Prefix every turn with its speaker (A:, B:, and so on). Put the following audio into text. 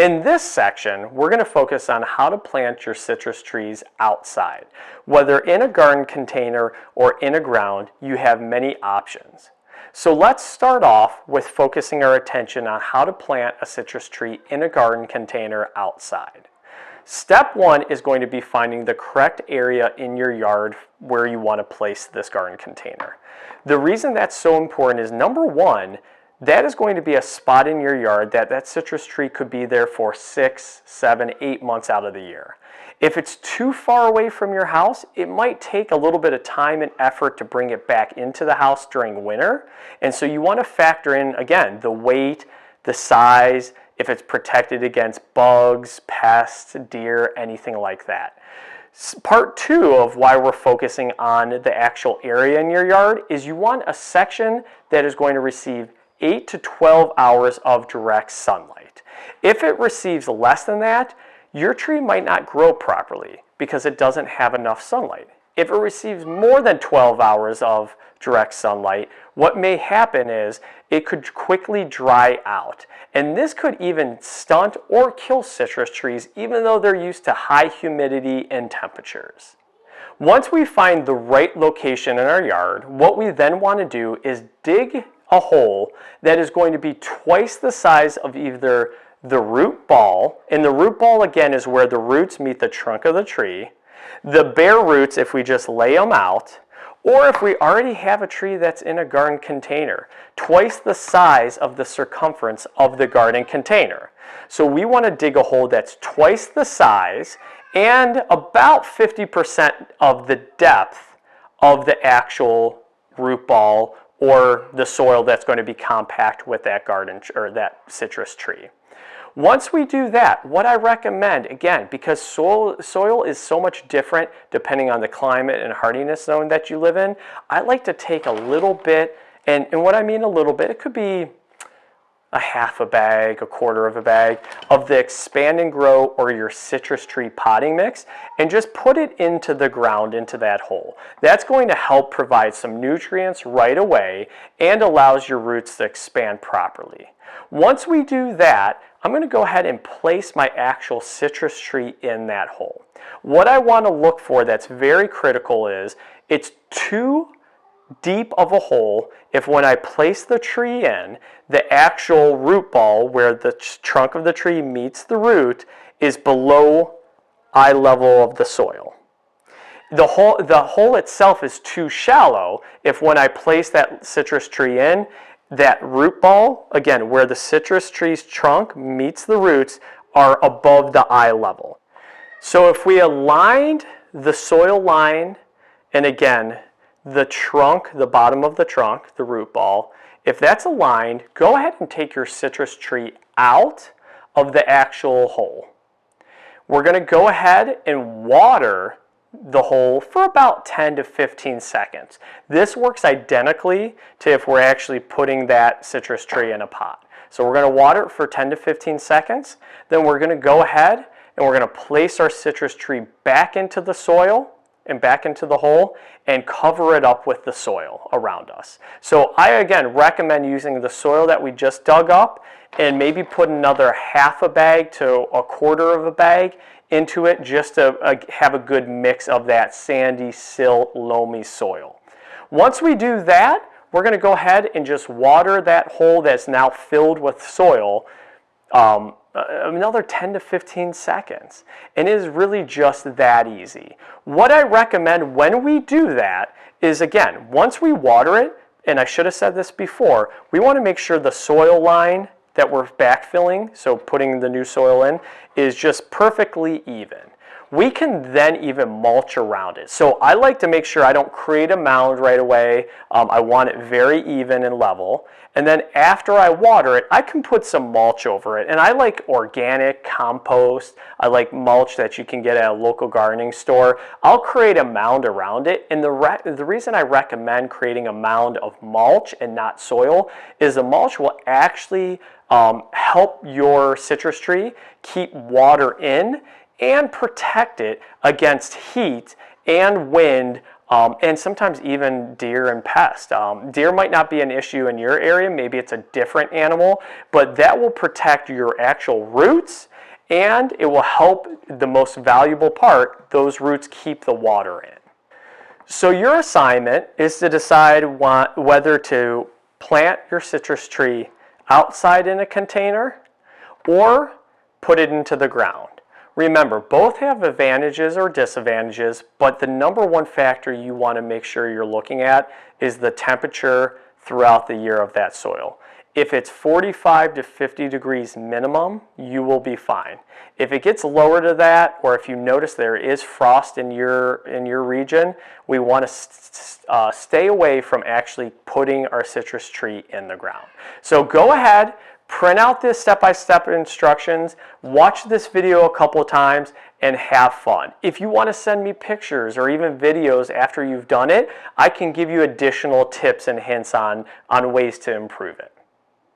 A: In this section, we're going to focus on how to plant your citrus trees outside. Whether in a garden container or in a ground, you have many options. So let's start off with focusing our attention on how to plant a citrus tree in a garden container outside. Step one is going to be finding the correct area in your yard where you want to place this garden container. The reason that's so important is, number one, that is going to be a spot in your yard that citrus tree could be there for 6, 7, 8 months out of the year. If it's too far away from your house, it might take a little bit of time and effort to bring it back into the house during winter. And so you want to factor in, again, the weight, the size, if it's protected against bugs, pests, deer, anything like that. Part two of why we're focusing on the actual area in your yard is you want a section that is going to receive 8 to 12 hours of direct sunlight. If it receives less than that, your tree might not grow properly because it doesn't have enough sunlight. If it receives more than 12 hours of direct sunlight, what may happen is it could quickly dry out. And this could even stunt or kill citrus trees even though they're used to high humidity and temperatures. Once we find the right location in our yard, what we then want to do is dig a hole that is going to be twice the size of either the root ball, and the root ball again is where the roots meet the trunk of the tree, the bare roots if we just lay them out, or if we already have a tree that's in a garden container, twice the size of the circumference of the garden container. So we want to dig a hole that's twice the size and about 50% of the depth of the actual root ball or the soil that's going to be compact with that garden or that citrus tree. Once we do that, what I recommend, again, because soil is so much different depending on the climate and hardiness zone that you live in, I like to take a little bit, and what I mean a little bit, it could be a half a bag, a quarter of a bag of the Expand and Grow or your citrus tree potting mix, and just put it into the ground, into that hole. That's going to help provide some nutrients right away and allows your roots to expand properly. Once we do that, I'm going to go ahead and place my actual citrus tree in that hole. What I want to look for that's very critical is it's too deep of a hole if when I place the tree in, the actual root ball where the trunk of the tree meets the root is below eye level of the soil. The hole itself is too shallow if when I place that citrus tree in, that root ball, again, where the citrus tree's trunk meets the roots, are above the eye level. So if we aligned the soil line, and again, the trunk, the bottom of the trunk, the root ball, if that's aligned, go ahead and take your citrus tree out of the actual hole. We're going to go ahead and water the hole for about 10 to 15 seconds. This works identically to if we're actually putting that citrus tree in a pot. So we're going to water it for 10 to 15 seconds. Then we're going to go ahead and we're going to place our citrus tree back into the soil and back into the hole and cover it up with the soil around us. So I again recommend using the soil that we just dug up and maybe put another half a bag to a quarter of a bag into it just to have a good mix of that sandy, silt, loamy soil. Once we do that, we're going to go ahead and just water that hole that's now filled with soil another 10 to 15 seconds. And it is really just that easy. What I recommend when we do that is, again, once we water it, and I should have said this before, we want to make sure the soil line that we're backfilling, so putting the new soil in, is just perfectly even. We can then even mulch around it. So I like to make sure I don't create a mound right away. I want it very even and level. And then after I water it, I can put some mulch over it. And I like organic compost. I like mulch that you can get at a local gardening store. I'll create a mound around it. And the reason I recommend creating a mound of mulch and not soil is the mulch will actually help your citrus tree keep water in and protect it against heat and wind and sometimes even deer and pests. Deer might not be an issue in your area, maybe it's a different animal, but that will protect your actual roots, and it will help the most valuable part, those roots keep the water in. So your assignment is to decide whether to plant your citrus tree outside in a container or put it into the ground. Remember, both have advantages or disadvantages, but the number one factor you want to make sure you're looking at is the temperature throughout the year of that soil. If it's 45 to 50 degrees minimum, you will be fine. If it gets lower to that, or if you notice there is frost in your region, we want to stay away from actually putting our citrus tree in the ground. So go ahead, print out this step-by-step instructions, watch this video a couple of times, and have fun. If you want to send me pictures or even videos after you've done it, I can give you additional tips and hints on ways to improve it.